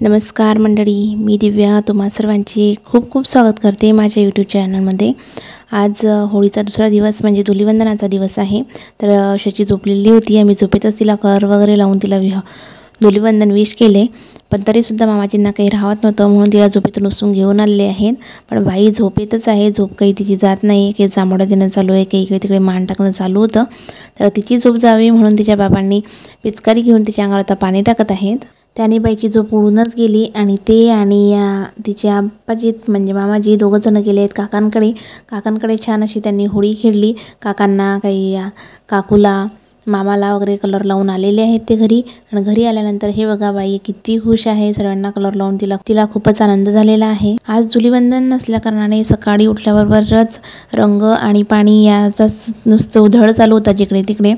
नमस्कार मंडळी, मी दिव्या तुम्हा सर्वांची खूप खूप स्वागत करते माझ्या यूट्यूब चॅनलमध्ये। आज होळीचा दुसरा दिवस म्हणजे धुलीवंदनाचा दिवस आहे। तर शची झोपलेली होती, आम्ही झोपेतच तिला कर वगैरे लावून तिला धुलीवंदन विश केले, पण तरीसुद्धा मामाजींना काही राहत नव्हतं म्हणून तिला झोपेतून उचलून घेऊन आलेले आहेत। पण बाई झोपेतच आहे, झोप काही तिची जात नाही, काही जांभळं देणं चालू आहे, काही इकडे तिकडे मान टाकणं चालू होतं। तर तिची झोप जावी म्हणून तिच्या बाबांनी पिचकारी घेऊन तिच्या अंगावर आता पाणी टाकत आहेत। त्याने बाईची झोप उडूनच गेली आणि ते आणि तिचे आप्पाजी म्हणजे मामाजी दोघं जण गेले आहेत काकांकडे छान अशी त्यांनी होळी खेळली। काकांना काही काकूला मामाला वगैरे कलर लावून आलेले आहेत ते घरी। आणि घरी आल्यानंतर हे बघा बाई किती खुश आहे, सर्वांना कलर लावून तिला खूपच आनंद झालेला आहे। आज धुलीवंदन नसल्या कारणाने सकाळी उठल्याबरोबरच रंग आणि पाणी याचा नुसतं उधळ चालू होता जिकडे तिकडे।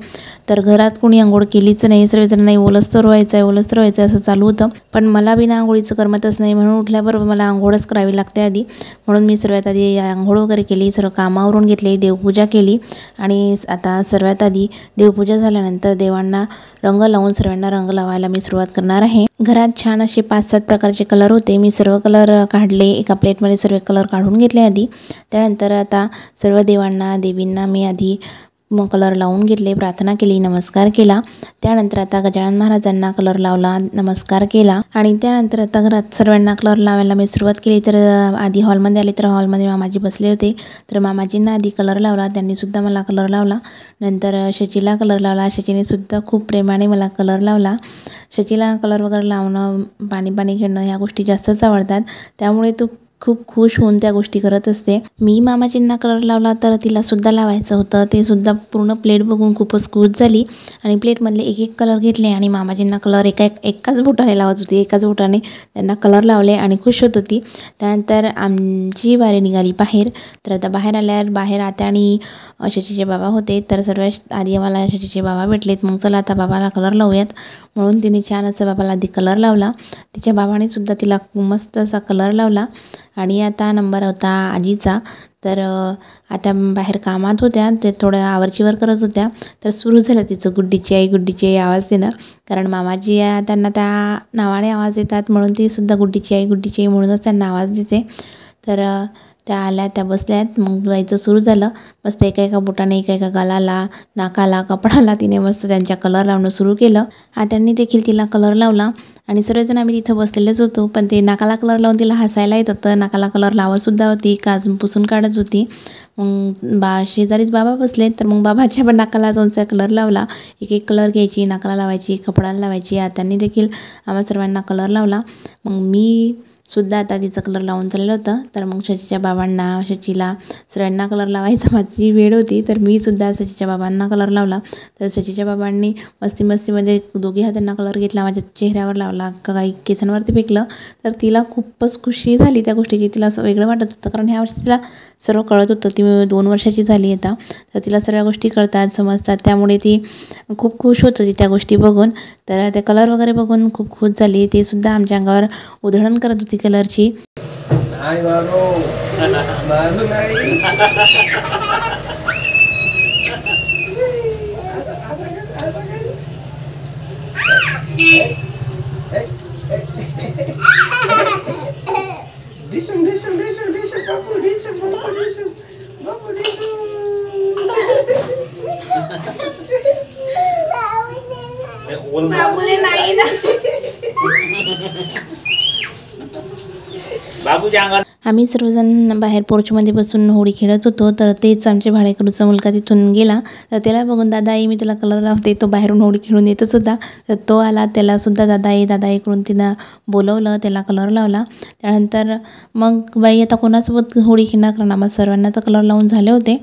तर घरात कोणी आंघोळ केलीच नाही, सर्वजणांनी ओलसर व्हायचं असं चालू होतं। पण मला बिना आंघोळीचं करमतच नाही, म्हणून उठल्याबरोबर मला आंघोळच करावी लागते आधी। म्हणून मी सर्वात आधी आंघोळ वगैरे केली, सर्व कामावरून घेतले, देवपूजा केली। आणि आता सर्वात आधी देवपूजा झाल्यानंतर देवांना रंग लावून सर्वांना रंग लावायला मी सुरुवात करणार आहे। घरात छान असे 5-7 प्रकारचे कलर होते, मी सर्व कलर काढले, एका प्लेटमध्ये सर्व कलर काढून घेतले आधी। त्यानंतर आता सर्व देवींना मी आधी कलर लावून घेतले, प्रार्थना केली, नमस्कार केला। त्यानंतर आता गजानन महाराजांना कलर लावला, नमस्कार केला। आणि त्यानंतर आता घरात सर्वांना कलर लावायला मी सुरुवात केली। तर आधी हॉलमध्ये आले, तर हॉलमध्ये मामाजी बसले होते, तर मामाजींना आधी कलर लावला, त्यांनी सुद्धा मला कलर लावला। नंतर शचीला कलर लावला, शचीने सुद्धा खूप प्रेमाने मला कलर लावला। शचीला कलर वगैरे लावणं, पाणी खेळणं ह्या गोष्टी जास्तच आवडतात, त्यामुळे तो खूप खुश होऊन त्या गोष्टी करत असते। मी मामाजींना कलर लावला तर तिला सुद्धा लावायचं होतं, ते सुद्धा पूर्ण प्लेट बघून खूपच खुश झाली आणि प्लेटमधले एक कलर घेतले आणि मामाजींना कलर एकाच बोटाने लावत होती, एकाच बोटाने त्यांना कलर लावले आणि खुश होत होती। त्यानंतर आमची बारी निघाली बाहेर। तर आता बाहेर आल्यावर बाहेर आत्या आणि शचीचे बाबा होते, तर सर्वात आधी आम्हाला शचीचे बाबा भेटलेत। मग चला आता बाबाला कलर लावूयात म्हणून तिने छान असं बाबाला आधी कलर लावला, तिच्या बाबाने सुद्धा तिला मस्त असा कलर लावला। आणि आता नंबर होता आजीचा, तर आता बाहेर कामात होत्या, ते थोडं आवरचीवर करत होत्या, तर सुरू झालं तिचं गुड्डीची आई आवाज देणं, कारण मामाजी त्यांना त्या नावाने आवाज देतात म्हणून ती सुद्धा गुड्डीची आई म्हणूनच त्यांना आवाज देते। तर त्या आल्या, त्या बसल्यात, मग जायचं सुरू झालं। मस्त एका बोटाने एका गालाला, नाकाला, कपडाला तिने मस्त त्यांच्या कलर लावणं सुरू केलं। त्यांनी देखील तिला कलर लावला आणि सर्वजण आम्ही तिथं बसलेलेच होतो, पण ते नाकाला कलर लावून तिला हसायला येत होतं, नाकाला कलर लावतसुद्धा होती, काजून पुसून काढत होती। मग शेजारीच बाबा बसले, तर मग बाबाच्या पण नाकाला जाऊनचा कलर लावला, एक कलर घ्यायची, नाकाला लावायची, कपडाला लावायची। त्यांनी देखील आम्हा सर्वांना कलर लावला। मग मी सुद्धा आता तिचं कलर लावून चाललं होतं, तर मग शचीच्या बाबांना, शचीला सर्वांना कलर लावायचा माझी वेळ होती, तर मी सुद्धा शचीच्या बाबांना कलर लावला। तर शचीच्या बाबांनी मस्तीमध्ये दोघी हातांना कलर घेतला, माझ्या चेहऱ्यावर लावला, काही केसांवरती फेकलं। तर तिला खूपच खुशी झाली त्या गोष्टीची, तिला असं वेगळं वाटत होतं, कारण ह्या वर्षी तिला सर्व कळत होतं, ती 2 वर्षाची झाली आता, तर तिला सर्व गोष्टी कळतात, समजतात, त्यामुळे ती खूप खुश होत होती त्या गोष्टी बघून। तर ते कलर वगैरे बघून खूप खुश झाली, ती सुद्धा आमच्या अंगावर उधळण करत होती कलरची। बाबूले नाही ना बाबूच्या अंगावर आम्ही सर्वजण बाहेर पोर्चमध्ये बसून होळी खेळत होतो, तर तेच आमचे भाडेकरूचा मुलगा तिथून गेला, तर त्याला बघून दादा आई मी तुला कलर लावते, तो बाहेरून होळी खेळून येतच होता, तर तो आला, त्याला सुद्धा दादा आई करून तिनं बोलवलं, त्याला कलर लावला। त्यानंतर मग बाई आता कोणासोबत होळी खेळणार, कारण आम्हाला सर्वांना तर कलर लावून झाले होते,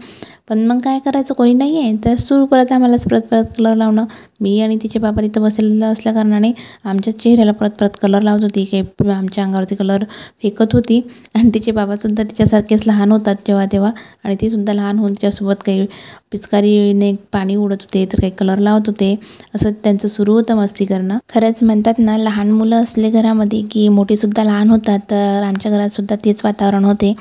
पण मग काय करायचं, कोणी नाही आहे, तर सुरू परत आम्हाला परत कलर लावणं। मी आणि तिचे बाबा तिथं बसलेलं असल्या कारणाने आमच्या चेहऱ्याला परत कलर लावत होती, काही आमच्या अंगावरती कलर फेकत होती। आणि तिचे बाबासुद्धा तिच्यासारखेच लहान होतात तेव्हा, आणि ती सुद्धा लहान होऊन तिच्यासोबत काही पिचकारीने पाणी उडत होते, तर काही कलर लावत होते, असं त्यांचं सुरू होतं मस्ती करणं। खरंच म्हणतात ना, लहान मुलं असले घरामध्ये की मोठीसुद्धा लहान होतात, तर आमच्या घरात सुद्धा तेच वातावरण होते,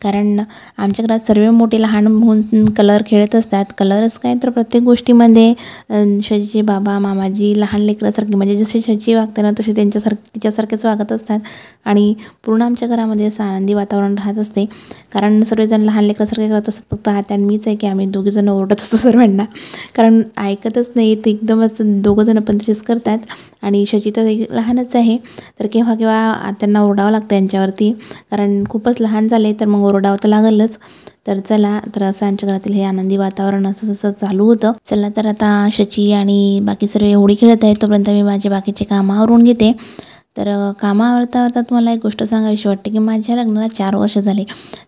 कारण आमच्या घरात सर्व मोठे लहान होऊन कलर खेळत असतात. कलरच काय तर प्रत्येक गोष्टीमध्ये शचीचे बाबा मामाजी लहान लेकरासारखे म्हणजे जसे शची वागते ना तसे तिच्यासारखेच वागत असतात आणि पूर्ण आमच्या घरामध्ये असं आनंदी वातावरण राहत असते. कारण सर्वजण लहान लेकरासारखे करत असतात. फक्त हात्यान मीच आहे की आम्ही दोघीजणं ओरडत असतो सर्वांना, कारण ऐकतच नाही ते एकदम असं दोघंजणं पण तसेच करतात. आणि शची तर लहानच आहे तर केव्हा केव्हा त्यांना ओरडावं लागतं यांच्यावरती, कारण खूपच लहान झाले तर मग ओरडावं तर लागलच. तर चला, तर असं आमच्या घरातील हे आनंदी वातावरण असं चालू होतं. चला तर आता शची आणि बाकी सर्व होळी खेळत आहेत, तोपर्यंत मी माझे बाकीचे कामं आवरून घेते. तर कामं आवरता तुम्हाला एक गोष्ट सांगावीशी वाटते की माझ्या लग्नाला 4 वर्ष झाले.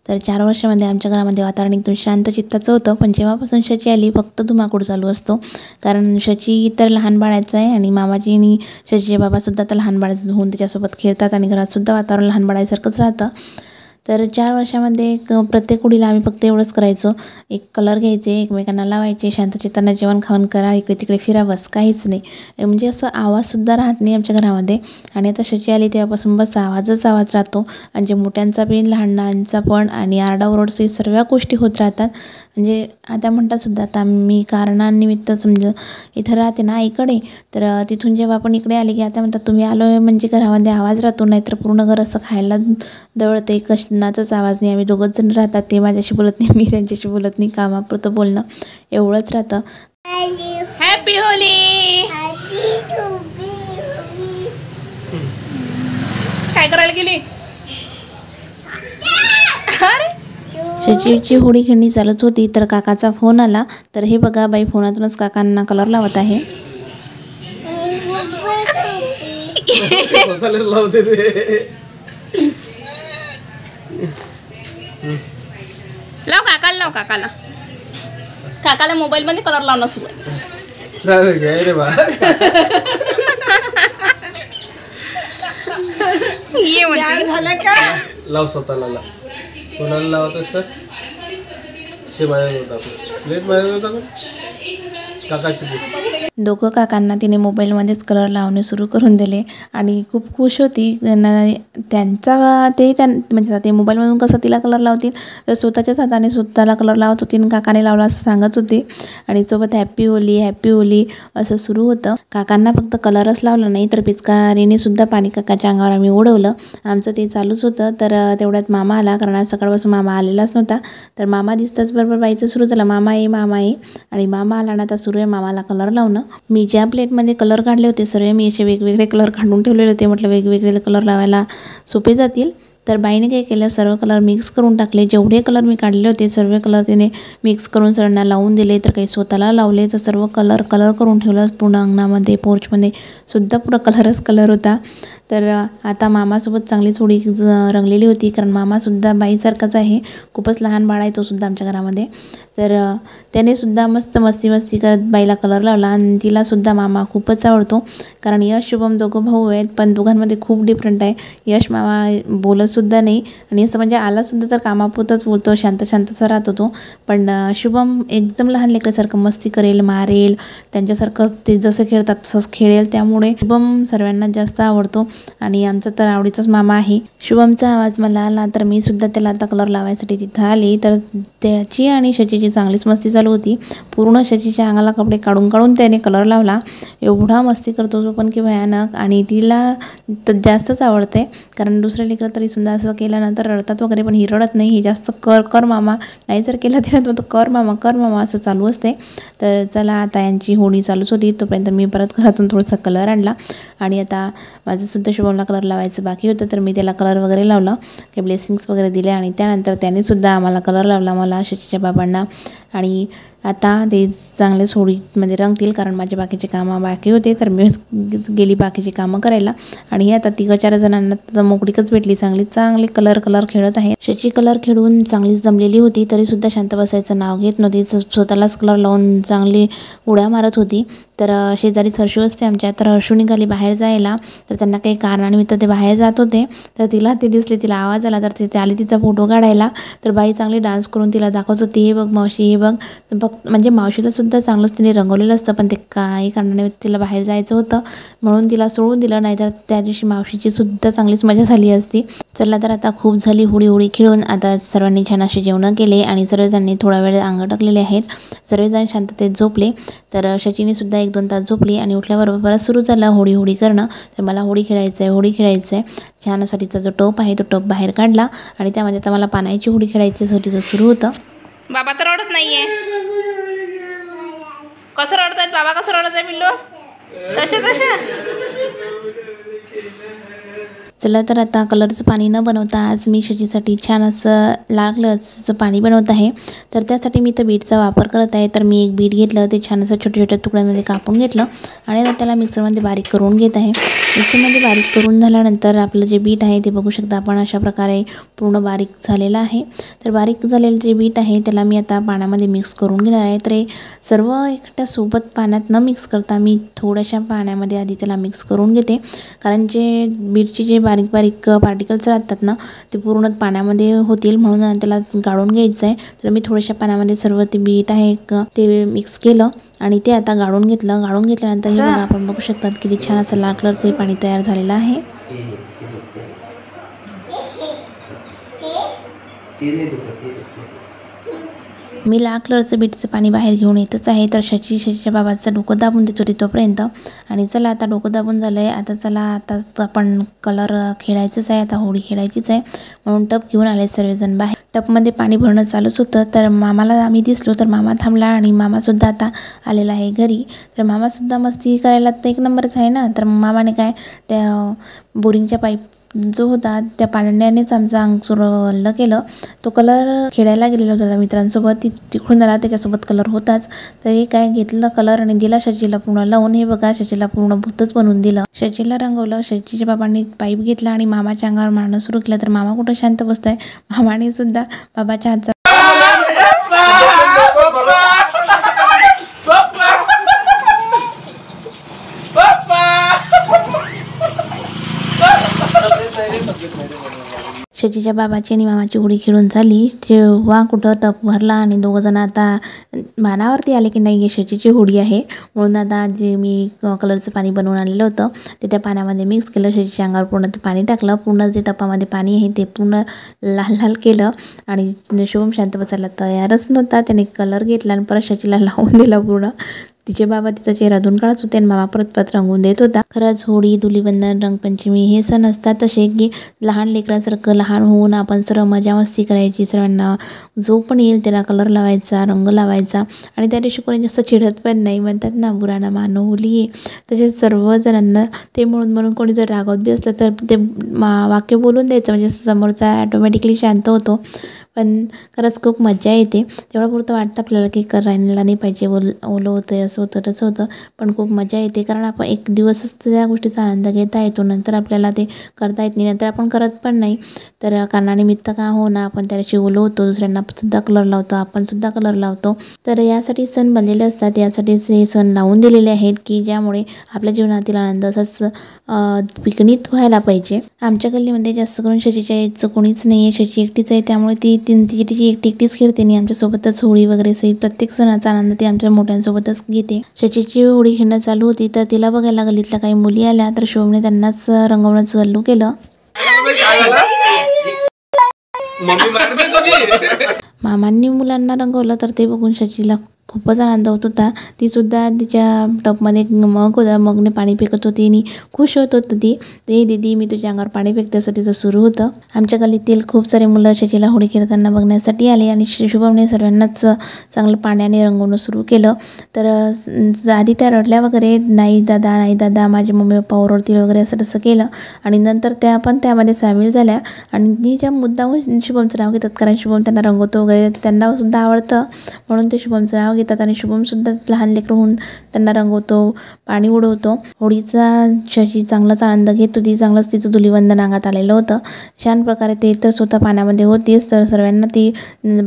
तर 4 वर्षामध्ये आमच्या घरामध्ये वातावरण एकदम शांत चित्ताचं होतं. पण जेव्हापासून शची आली फक्त धुमाकूळ चालू असतो. कारण शची तर लहान बाळाचं आहे आणि मामाजी आणि शचीचे बाबासुद्धा तर लहान बाळाचं होऊन त्याच्यासोबत खेळतात आणि घरातसुद्धा वातावरण लहान बाळासारखंच राहतं. तर 4 वर्षामध्ये प्रत्येक कुडीला आम्ही फक्त एवढंच करायचो, एक कलर घ्यायचे, एकमेकांना लावायचे, शांतचित्तानं जेवण खावण करा, इकडे तिकडे फिरा, बस काहीच नाही. म्हणजे असं आवाजसुद्धा राहत नाही आमच्या घरामध्ये. आणि आता शची आली तेव्हापासून बस आवाजच आवाज राहतो आणि जे मोठ्यांचा पण लहानांचा पण आणि आरडाओरड सर्व गोष्टी होत राहतात. म्हणजे आता म्हणतातसुद्धा आता मी कारणानिमित्त समजा इथं राहते ना आईकडे, तर तिथून जेव्हा आपण इकडे आले की आता म्हणतात तुम्ही आलो म्हणजे घरामध्ये आवाज राहतो, नाहीतर पूर्ण घर असं खायला दवडते, कशाचाच आवाज नाही. आम्ही दोघंच जण राहतात, ते माझ्याशी बोलत नाही, मी त्यांच्याशी बोलत नाही, कामापुरतं बोलणं एवढंच राहतं. Happy Holy. काय करायला गेली? अरे शचीची होळी खेळणी चालूच होती तर काकाचा फोन आला. तर हे बघा बाई फोनातूनच काकांना कलर लावत आहे. लाव काकाला मोबाईल मध्ये कलर लावणं सुरू आहे. ये म्हणते झालं का? लाव स्वतःला लाव, कोणाला लावत असतात ते माझ्या होता काकाशी. दोघं काकांना तिने मोबाईलमध्येच कलर लावणे सुरू करून दिले आणि खूप खुश होती. म्हणजे ते मोबाईलमधून कसं तिला कलर लावतील तर स्वतःच्याच हाताने स्वतःला कलर लावत होती आणि काकाने लावला असं सांगत होती. आणि सोबत हॅप्पी होली असं सुरू होतं. काकांना फक्त कलरच लावला नाही तर पिचकारीने सुद्धा पाणी काकाच्या अंगावर आम्ही उडवलं. आमचं ते चालूच होतं. तर तेवढ्यात मामा आला, कारण आज सकाळपासून मामा आलेलाच नव्हता. तर मामा दिसताच बरोबर बाईचं सुरू झालं, मामा ये आणि मामा आला ना आता सुरू आहे मामाला कलर लावणं. मी ज्या प्लेटमध्ये कलर काढले होते सर्व मी असे वेगवेगळे कलर काढून ठेवलेले होते. म्हटलं वेगवेगळे कलर लावायला सोपे जातील. तर बाईने काय केलं, सर्व कलर मिक्स करून टाकले. जेवढे कलर मी काढले होते सर्व कलर तिने मिक्स करून सर्वांना लावून दिले. तर काही स्वतःला लावले. तर सर्व कलर करून ठेवलं. पूर्ण अंगणामध्ये पोर्चमध्ये सुद्धा पुरा कलर होता. तर आता मामासोबत चांगलीच होळी रंगलेली होती, कारण मामासुद्धा बाईसारखाच आहे, खूपच लहान बाळ आहे तो सुद्धा आमच्या घरामध्ये. तर त्याने सुद्धा मस्त मस्ती करत बाईला कलर लावला आणि तिलासुद्धा मामा खूपच आवडतो. कारण यश शुभम दोघं भाऊ आहेत पण दोघांमध्ये खूप डिफरंट आहे. यश मामा बोलतसुद्धा नाही आणि असं म्हणजे आलासुद्धा तर कामापुरतंच बोलतो, शांतसा राहतो तो. पण शुभम एकदम लहान लेकरासारखं मस्ती करेल, मारेल, त्यांच्यासारखं ते जसं खेळतात तसंच खेळेल. त्यामुळे शुभम सर्वांना जास्त आवडतो आणि आमचा तर आवडीचाच मामा आहे. शुभमचा आवाज मला आला तर मी सुद्धा त्याला आता कलर लावायसाठी तिथं आली. तर त्याची आणि शचीची चांगलीच मस्ती चालू होती. पूर्ण शचीच्या अंगाला कपडे काढून त्याने कलर लावला. एवढा मस्ती करतो तो पण की भयानक. आणि तिला तर जास्तच आवडते, कारण दुसऱ्या लेकरं तरी सुद्धा असं केलं ना तर रडतात वगैरे, पण ही रडत नाही. ही जास्त कर मामा, नाही जर केलं तिला तो कर मामा असं चालू असते. तर चला आता यांची होळी चालूच होती. तोपर्यंत मी परत घरातून थोडासा कलर आणला आणि आता माझंसुद्धा शुभमला कलर लावायचं बाकी होतं. तर मी त्याला कलर वगैरे लावला, काही ब्लेसिंग्स वगैरे दिले आणि त्यानंतर त्यानेसुद्धा आम्हाला कलर लावला, मला शचीच्या बाबांना. आणि आता ते चांगलेच होळीमध्ये रंगतील, कारण माझे बाकीचे कामं बाकी होते. तर मी गेली बाकीची कामं करायला आणि हे आता 3-4 जणांना तर मोकळीकच भेटली. चांगले कलर खेळत आहे. शची कलर खेळून चांगलीच जमलेली होती, तरीसुद्धा शांत बसायचं नाव घेत नव्हती. स्वतःलाच कलर लावून चांगली उड्या मारत होती. तर शेजारीच हर्षू असते आमच्या. तर हर्षू निघाली बाहेर जायला. तर त्यांना काही कारणानिमित्त ते बाहेर जात होते. तर तिला ते दिसले, तिला आवाज आला तर ते आली तिचा फोटो काढायला. तर बाई चांगली डान्स करून तिला दाखवत होती, हे बघ मावशी हे बघ. तर फक्त म्हणजे मावशीला सुद्धा चांगलंच तिने रंगवलेलं असतं, पण ते काही कारणाने तिला बाहेर जायचं होतं म्हणून तिला सोडून दिलं, नाहीतर त्या दिवशी मावशीची सुद्धा चांगलीच मजा झाली असती. चला तर आता खूप झाली होळी खेळून. आता सर्वांनी छान असे जेवण केले आणि सर्वजणांनी थोडा वेळ अंग टाकलेले आहेत. सर्वजण शांततेत झोपले. तर शचीने सुद्धा 1-2 तास झोपली आणि उठल्याबरोबर परत सुरू झाला होळी करणं. तर मला होळी खेळायचं आहे. छान असा तिचा जो टोप आहे तो टोप बाहेर काढला आणि त्यामध्ये आता मला पाण्याची होळी खेळायची असं तिचं सुरू होतं. बाबा तर रडत नाहीये. कसं रडतायत बाबा, कसं रडत आहे पिल्लू? तसे चला तर आता कलरचं पाणी न बनवता आज मी शचीसाठी छान असं लाल कलरचं पाणी बनवत आहे. तर त्यासाठी मी तर बीटचा वापर करत आहे. तर मी एक बीट घेतलं, ते छान असं छोट्या तुकड्यांमध्ये कापून घेतलं आणि आता त्याला मिक्सरमध्ये बारीक करून घेत आहे. मिक्सरमध्ये बारीक करून झाल्यानंतर आपलं जे बीट आहे ते बघू शकता आपण अशा प्रकारे पूर्ण बारीक झालेलं आहे. तर बारीक झालेलं जे बीट आहे त्याला मी आता पाण्यामध्ये मिक्स करून घेणार आहे. तर हे सर्व एकट्या सोबत पाण्यात न मिक्स करता मी थोड्याशा पाण्यामध्ये आधी त्याला मिक्स करून घेते, कारण जे बीटचे जे बारीक पार्टिकल्स राहतात ना ते पूर्ण पाण्यामध्ये होतील म्हणून त्याला गाळून घ्यायचं आहे. तर मी थोड्याशा पाण्यामध्ये सर्व ते बीट आहे ते मिक्स केलं आणि ते आता गाळून घेतलं. गाळून घेतल्यानंतर हे बघा आपण बघू शकतात किती छान असं लाल कलरचं पाणी तयार झालेलं आहे. मी लाल कलरचं बीटचं पाणी बाहेर घेऊन येतच आहे. तर शचीच्या बाबाचं डोकं दाबून देत होते तोपर्यंत. आणि चला आता डोकं दाबून झालं आहे. आता चला आता आपण कलर खेळायचंच आहे, आता होळी खेळायचीच आहे म्हणून टप घेऊन आले सर्वजण बाहेर. टपमध्ये पाणी भरणं चालूच होतं. तर मामाला आम्ही दिसलो तर मामा थांबला आणि मामासुद्धा आता आलेला आहे घरी. तर मामासुद्धा मस्ती करायला तर 1 नंबरच आहे ना. तर मामाने काय त्या बोरिंगच्या पाईप जो होता त्या पाण्यानेच आमचं अंग वल्लं केलं. तो कलर खेळायला गेलेला होता मित्रांसोबत, तिकडून आला त्याच्यासोबत कलर होताच. तर हे काय घेतलं कलर आणि दिला शचीला पूर्ण लावून. हे बघा शचीला पूर्ण भूतच बनवून दिलं. शचीला रंगवलं. शचीच्या बाबांनी पाईप घेतला आणि मामाच्या अंगावर मारणं सुरू केलं. तर मामा कुठं शांत बसतोय, मामाने सुद्धा बाबाच्या हातचा शचीच्या बाबाची आणि मामाची होळी खेळून झाली तेव्हा कुठं टप भरला आणि दोघंजण आता भानावरती आले की नाही शचीची होळी आहे म्हणून आता जे मी कलरचं पाणी बनवून आणलेलं होतं ते त्या पाण्यामध्ये मिक्स केलं. शचीच्या अंगावर पूर्ण ते पाणी टाकलं. पूर्ण जे टपामध्ये पाणी आहे ते पूर्ण लाल केलं आणि शुभम शांत बसायला तयारच नव्हता. त्याने कलर घेतला आणि परत शचीला लावून दिला पूर्ण. तिचे बाबा तिचा चेहरा धुवून काढत होते आणि मामा परत रंगवून देत होता. खरंच होळी, धुलीवंदन, रंगपंचमी हे सण असतात तसे की लहान लेकरांसारखं लहान होऊन आपण सर्व मजा मस्ती करायची. सर्वांना जो पण येईल त्याला कलर लावायचा, रंग लावायचा आणि त्या दिवशी कोणी जास्त चिडत पण नाही. म्हणतात ना बुराना मानो होली. तसेच सर्वजणांना ते म्हणून कोणी जर रागवत बी असतं तर ते वाक्य बोलून द्यायचं म्हणजे समोरचा ॲटोमॅटिकली शांत होतो. पण खरंच खूप मजा येते. तेवढं पुरतं वाटतं आपल्याला की करायला नाही पाहिजे, ओलं होतं असं होतं तसं होतं, पण खूप मजा येते कारण आपण एक दिवसच त्या गोष्टीचा आनंद घेता येतो. नंतर आपल्याला ते करता येत नाही, नंतर आपण करत पण नाही. तर कारणानिमित्त का हो ना आपण त्या दिवशी ओलं होतो, दुसऱ्यांना सुद्धा कलर लावतो, आपण सुद्धा कलर लावतो. तर यासाठी सण बनलेले असतात, यासाठीच हे सण लावून दिलेले आहेत की ज्यामुळे आपल्या जीवनातील आनंद असाच द्विगुणित व्हायला पाहिजे. आमच्या गल्लीमध्ये जास्त करून शचीच्या याचं कोणीच नाही आहे. शची एकटीच आहे त्यामुळे ती तिची एकटीच खेळते आणि आमच्यासोबतच होळी वगैरे सहित प्रत्येक सणाचा आनंद ती आमच्या मोठ्यांसोबतच घेते. शचीची होळी खेळणं चालू होती तर तिला बघायला गल्लीतल्या काही मुली आल्या तर शुभमने त्यांनाच रंगवणं चालू केलं. मामांनी मुलांना रंगवलं तर ते बघून शचीला खूपच आनंद होत होता. ती सुद्धा तिच्या टपमध्ये मग होता, मगने पाणी फेकत होती आणि खुश होत होती ती. ते दीदी मी तुझ्या अंगावर पाणी फेकते असं तिचं सुरू होतं. आमच्या गल्लीतील खूप सारे मुलं शचीला होळी खेळताना बघण्यासाठी आले आणि शुभमने सर्वांनाच चांगलं पाण्याने रंगवणं सुरू केलं. तर आधी त्या रडल्या वगैरे, नाही दादा माझी मम्मी पप्पा ओरडतील वगैरे असं तसं केलं आणि नंतर त्या पण त्यामध्ये सामील झाल्या आणि तिच्या मुद्दाहून शुभमचं नाव घेतात कारण शुभम त्यांना रंगवतो वगैरे, त्यांना सुद्धा आवडतं म्हणून ते शुभमचं नाव घेतात आणि शुभमसुद्धा लहान लेकरं होऊन त्यांना रंगवतो, पाणी उडवतो. होळीचा शची चांगलाच आनंद घेत होती. चांगलंच तिचं धुलीवंदन अंगात आलेलं होतं. छान प्रकारे ते तर स्वतः पाण्यामध्ये होतीच तर सर्वांना ती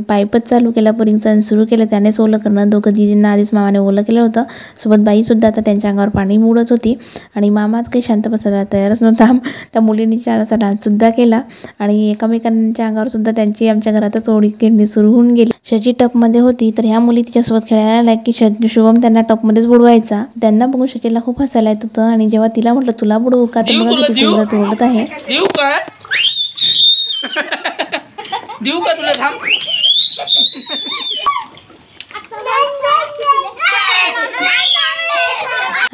पाईपच चालू केला, बोरिंगचं सुरू केलं, त्यानेच ओलं करणं. दोघं दीदींना आधीच मामाने ओलं केलं होतं, सोबत बाईसुद्धा आता त्यांच्या अंगावर पाणी उडत होती आणि मामाच काही शांत बसायला तयारच नव्हता. त्या मुलींनी छानसा डान्ससुद्धा केला आणि एकमेकांच्या अंगावर सुद्धा त्यांची आमच्या घरातच होळी खेळणी सुरू होऊन गेली. शची टपमध्ये होती तर ह्या मुली तिच्यासोबत माझ्यासोबत खेळायला आला की शुभम त्यांना टपमध्येच बुडवायचा. त्यांना बघून शचीला खूप हसायला येत होतं आणि जेव्हा तिला म्हटलं तुला बुडवू का तर बघा किती जोरात ओरडत आहे. देऊ का देऊ का तुला थांब.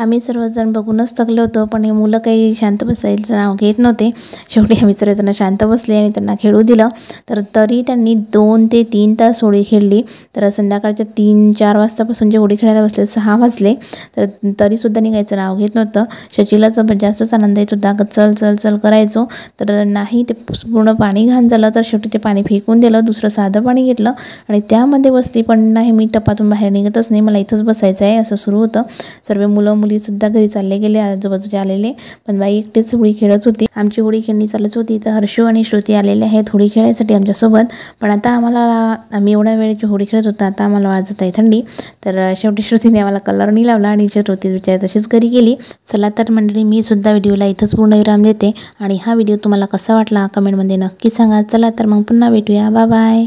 आम्ही सर्वजण बघूनच थकलो होतो, पण हे मुलं काही शांत बसायचं नाव घेत नव्हते. शेवटी आम्ही सर्वजण शांत बसले आणि त्यांना खेळू दिलं. तर तरी त्यांनी 2 ते 3 तास होळी खेळली. तर संध्याकाळच्या 3-4 वाजतापासून जे होळी खेळायला बसले 6 वाजले तर तरीसुद्धा निघायचं नाव घेत नव्हतं. शचीलाच जास्तच आनंद येत होता. चल चल चल करायचो तर नाही, ते पूर्ण पाणी घाण झालं. तर शेवटी ते पाणी फेकून दिलं, दुसरं साधं पाणी घेतलं आणि त्यामध्ये बसली. पण नाही, मी टपातून बाहेर निघतच नाही, मला इथंच बसायचं आहे असं सुरू होतं. सर्व मुलीसुद्धा घरी चालले गेले, आजूबाजूचे आलेले, पण बाई एकटीच होळी खेळत होती. आमची होळी खेळणी चालूच होती. तर हर्षू आणि श्रुती आलेले आहेत होळी खेळायसाठी आमच्यासोबत. पण आता आम्ही एवढ्या वेळेची होळी खेळत होतो, आता आम्हाला वाजत आहे थंडी. तर शेवटी श्रुतीने आम्हाला कलर नाही लावला आणि श्रुती विचार तशीच घरी गेली. चला तर मंडळी, मी सुद्धा व्हिडिओला इथंच पूर्ण विराम देते आणि हा व्हिडिओ तुम्हाला कसा वाटला कमेंटमध्ये नक्की सांगा. चला तर मग पुन्हा भेटूया. Bye bye.